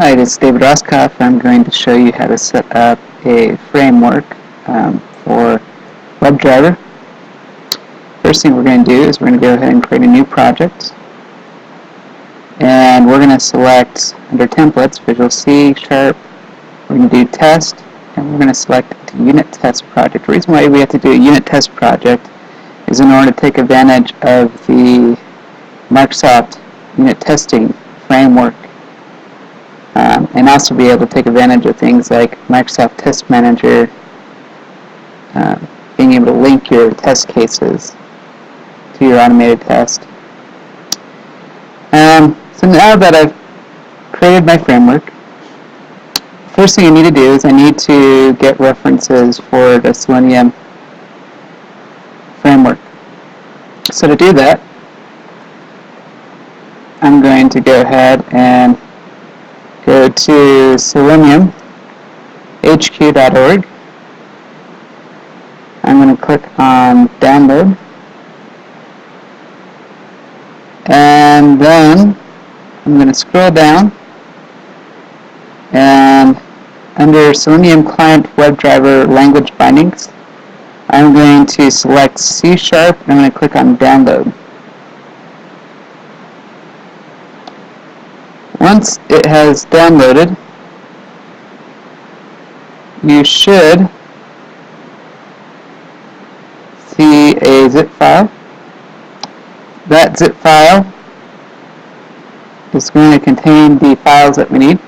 Hi, this is David Roskoff. I'm going to show you how to set up a framework for Webdriver. First thing we're going to do is we're going to go ahead and create a new project. And we're going to select under templates, Visual C#. We're going to do test, and we're going to select the unit test project. The reason why we have to do a unit test project is in order to take advantage of the Microsoft unit testing framework. And also be able to take advantage of things like Microsoft Test Manager, being able to link your test cases to your automated test. So now that I've created my framework, first thing I need to do is I need to get references for the Selenium framework. So to do that, I'm going to go ahead and go to seleniumhq.org. I'm going to click on download, and then I'm going to scroll down, and under Selenium Client Webdriver Language Bindings, I'm going to select C#, and I'm going to click on download. Once it has downloaded, you should see a zip file. That zip file is going to contain the files that we need.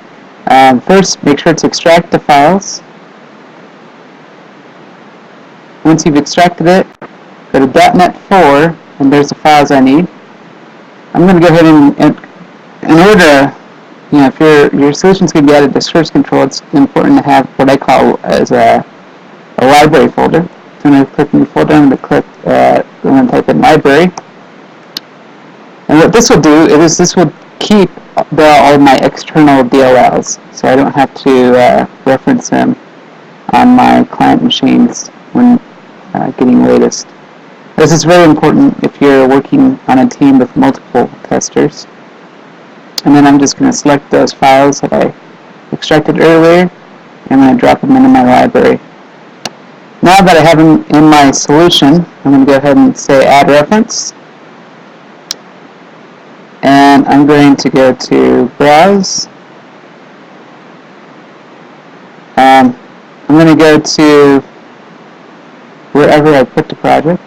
First, make sure to extract the files. Once you've extracted it, go to .NET 4, and there's the files I need. I'm going to go ahead and in order, if your solution's going to be added to source control, it's important to have what I call as a library folder. So I'm going to click new folder. I'm going to type in library. And what this will do is this will keep all my external DLLs, so I don't have to reference them on my client machines when getting latest. This is very important if you're working on a team with multiple testers. And then I'm just going to select those files that I extracted earlier, and I'm going to drop them into my library. Now that I have them in my solution, I'm going to go ahead and say add reference. And I'm going to go to browse. I'm going to go to wherever I put the project.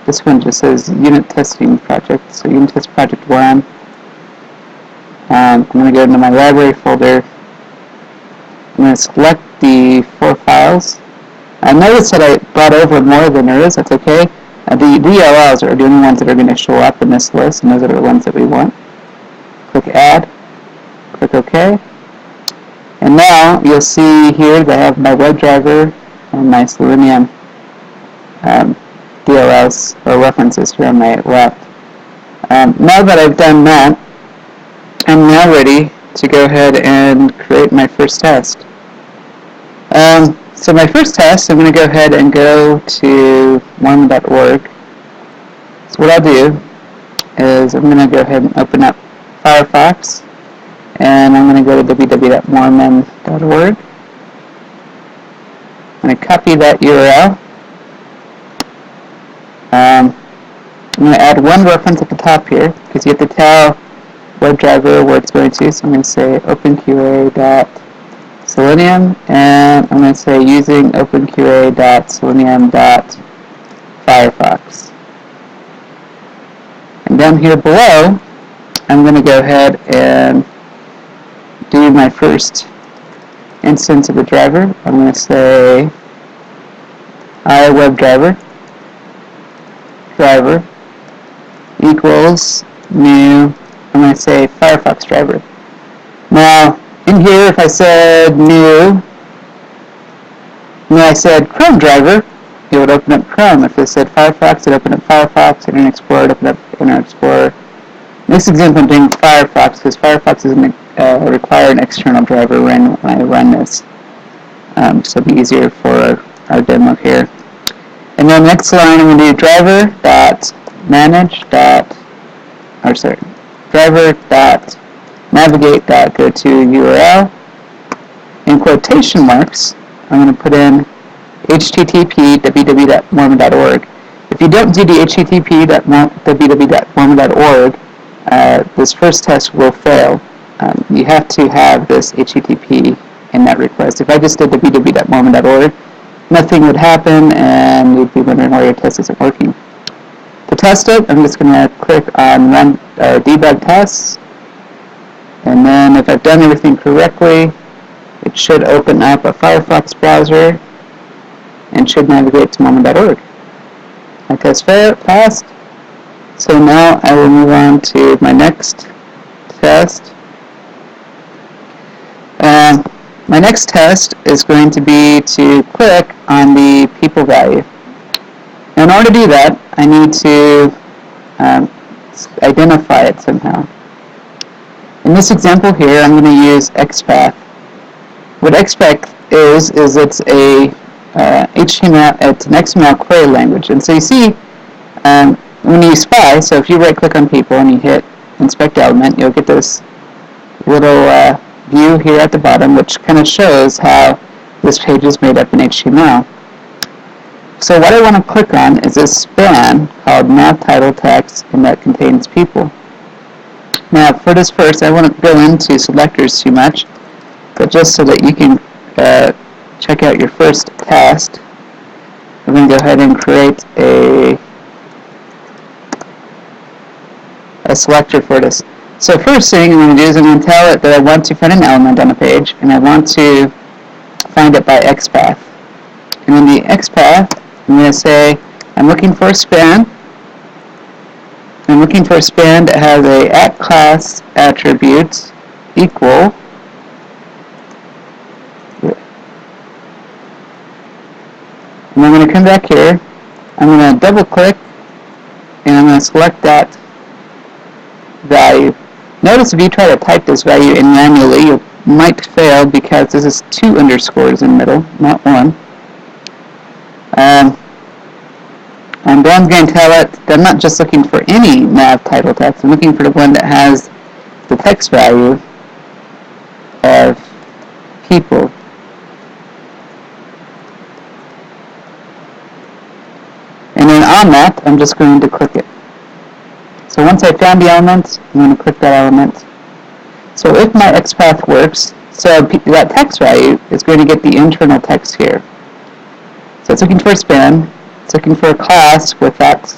This one just says unit testing project, so unit test project 1. I'm going to go into my library folder. I'm going to select the 4 files. I noticed that I brought over more than there is. That's okay. The DLLs are the only ones that are going to show up in this list, and those are the ones that we want. Click Add. Click OK. And now you'll see here that I have my WebDriver and my Selenium DLLs or references here on my left. Now that I've done that, I'm now ready to go ahead and create my first test. So my first test, I'm going to go ahead and go to mormon.org. So what I'll do is I'm going to go ahead and open up Firefox, and I'm going to go to www.mormon.org. I'm going to copy that URL. I'm going to add one reference at the top here, because you have to tell WebDriver where it's going to. So I'm going to say openqa.selenium, and I'm going to say using openqa.selenium.firefox. And down here below, I'm going to go ahead and do my first instance of the driver. I'm going to say iWebDriver driver equals new, I'm going to say Firefox driver. Now, in here, if I said new, and I said Chrome driver, it would open up Chrome. If I said Firefox, it would open up Firefox. Internet Explorer, it would open up Internet Explorer. In this example, I'm doing Firefox because Firefox doesn't require an external driver when I run this. So it'll be easier for our demo here. And then next line, I'm going to do driver.manage. Driver. navigate.go to URL. In quotation marks, I'm going to put in http www.mormon.org. If you don't do the http www.mormon.org, this first test will fail. You have to have this http in that request. If I just did www.mormon.org, nothing would happen and you'd be wondering why your test isn't working. To test it, I'm just going to click on Run Debug Tests, and then if I've done everything correctly, it should open up a Firefox browser and should navigate to mormon.org. My test passed, so now I will move on to my next test. My next test is going to be to click on the people value. Now, in order to do that, I need to identify it somehow. In this example here, I'm going to use XPath. What XPath is it's a HTML, it's an XML query language. And so you see, when you spy, so if you right-click on people and you hit Inspect Element, you'll get this little view here at the bottom, which kind of shows how this page is made up in HTML. So what I want to click on is this span called nav title text, and that contains people. Now, for this first, I won't go into selectors too much, but just so that you can check out your first test, I'm going to go ahead and create a selector for this. So first thing I'm going to do is I'm going to tell it that I want to find an element on a page, and I want to find it by XPath. And in the XPath, I'm going to say I'm looking for a span. I'm looking for a span that has a @class attribute equal and I'm going to come back here, I'm going to double click, and I'm going to select that value. Notice if you try to type this value in manually, you might fail because this is 2 underscores in the middle, not 1. And then I'm going to tell it that I'm not just looking for any nav title text, I'm looking for the one that has the text value of people. And then on that, I'm just going to click it. So once I found the element, I'm going to click that element. So if my XPath works, so that text value is going to get the internal text here. So it's looking for a span, it's looking for a class with that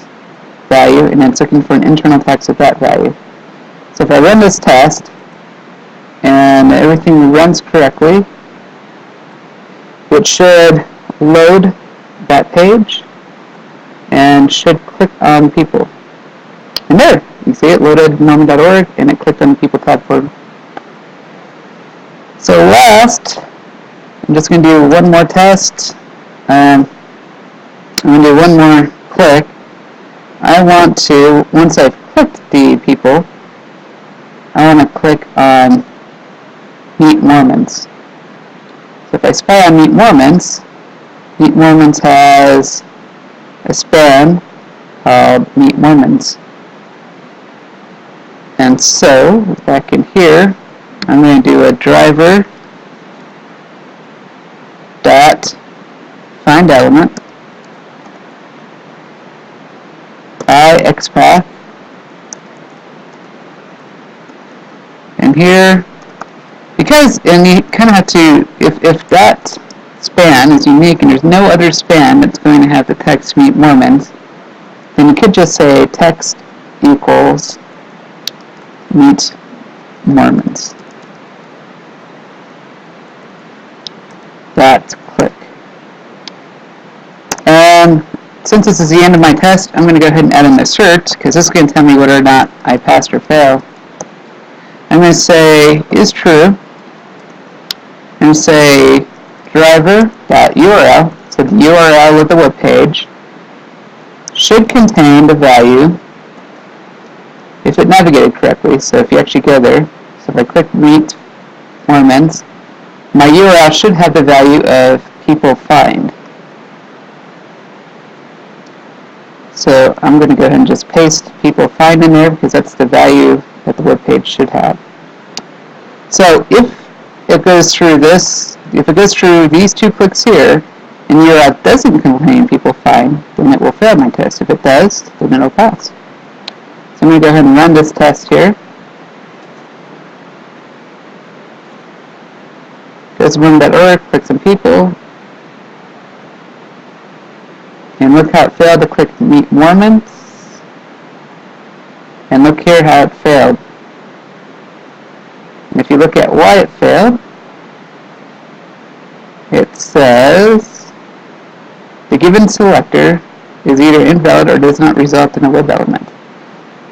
value, and then it's looking for an internal text with that value. So if I run this test, and everything runs correctly, it should load that page, and should click on people. And there, you see it loaded mormon.org, and it clicked on the people tab for me. So last, I'm just going to do one more test. I'm going to do one more click. I want to, once I've clicked the people, I want to click on Meet Mormons. So if I spy on Meet Mormons has a span called Meet Mormons. And so, back in here, I'm going to do a driver dot find element by XPath. And here, because, and you kind of have to, if that span is unique and there's no other span that's going to have the text Meet Mormons, then you could just say text equals Meet Mormons. Dot click. And since this is the end of my test, I'm going to go ahead and add an assert, because this is going to tell me whether or not I passed or failed. I'm going to say is true. I'm going to say driver.url, so the URL of the web page, should contain the value if it navigated correctly. So if you actually go there, so if I click Meet Mormons, my URL should have the value of people find. So I'm going to go ahead and just paste people find in there because that's the value that the web page should have. So if it goes through this, if it goes through these two clicks here, and your app doesn't contain people find, then it will fail my test. If it does, then it'll pass. So I'm going to go ahead and run this test here. Go to room.org, click some people, and look how it failed to click Meet Mormons. And look here how it failed. And if you look at why it failed, it says the given selector is either invalid or does not result in a web element.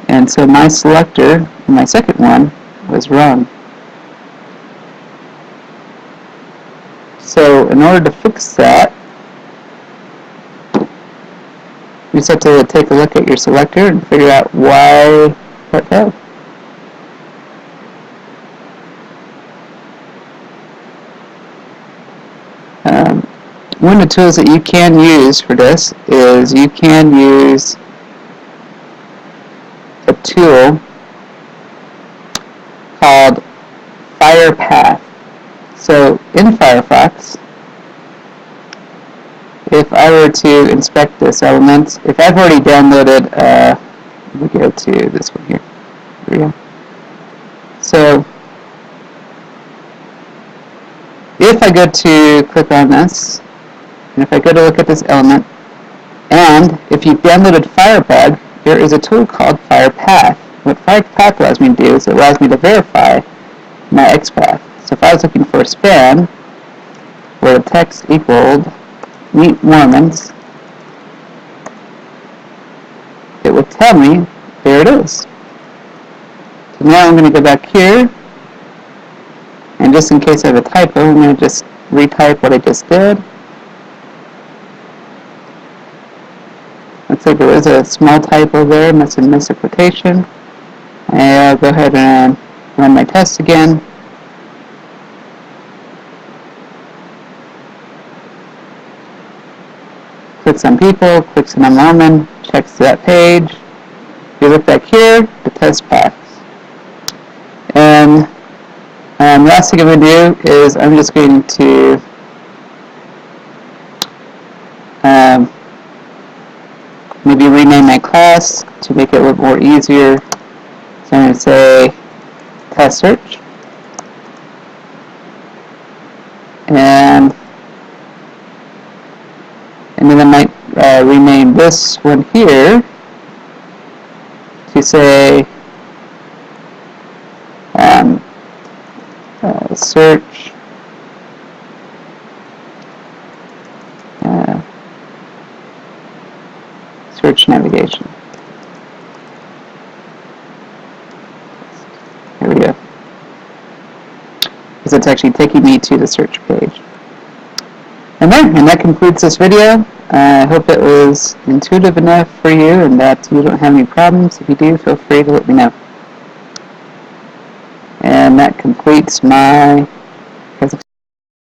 And so my selector, my second one, was wrong. So in order to fix that, you just have to take a look at your selector and figure out why that failed. One of the tools that you can use for this is you can use a tool called FirePath. So in Firefox, if I were to inspect this element, if I've already downloaded, let me go to this one here. Here we go. So if I go to click on this, and if I go to look at this element, and if you've downloaded Firebug, there is a tool called FirePath. What FirePath allows me to do is it allows me to verify my XPath. So if I was looking for a span where the text equaled Meet Mormons, it would tell me there it is. So now I'm going to go back here, and just in case I have a typo, I'm going to just retype what I just did. Looks like there is a small typo there, miss a quotation. And I'll go ahead and run my test again. Clicks on people, clicks on Mormon, checks that page. If you look back here, the test passed. And last thing I'm going to do is I'm just going to maybe rename my class to make it a little more easier. So I'm going to say test search. And then I might rename this one here to say search search navigation. Here we go. Because it's actually taking me to the search page. And that concludes this video. I hope it was intuitive enough for you and that you don't have any problems. If you do, feel free to let me know. And that completes my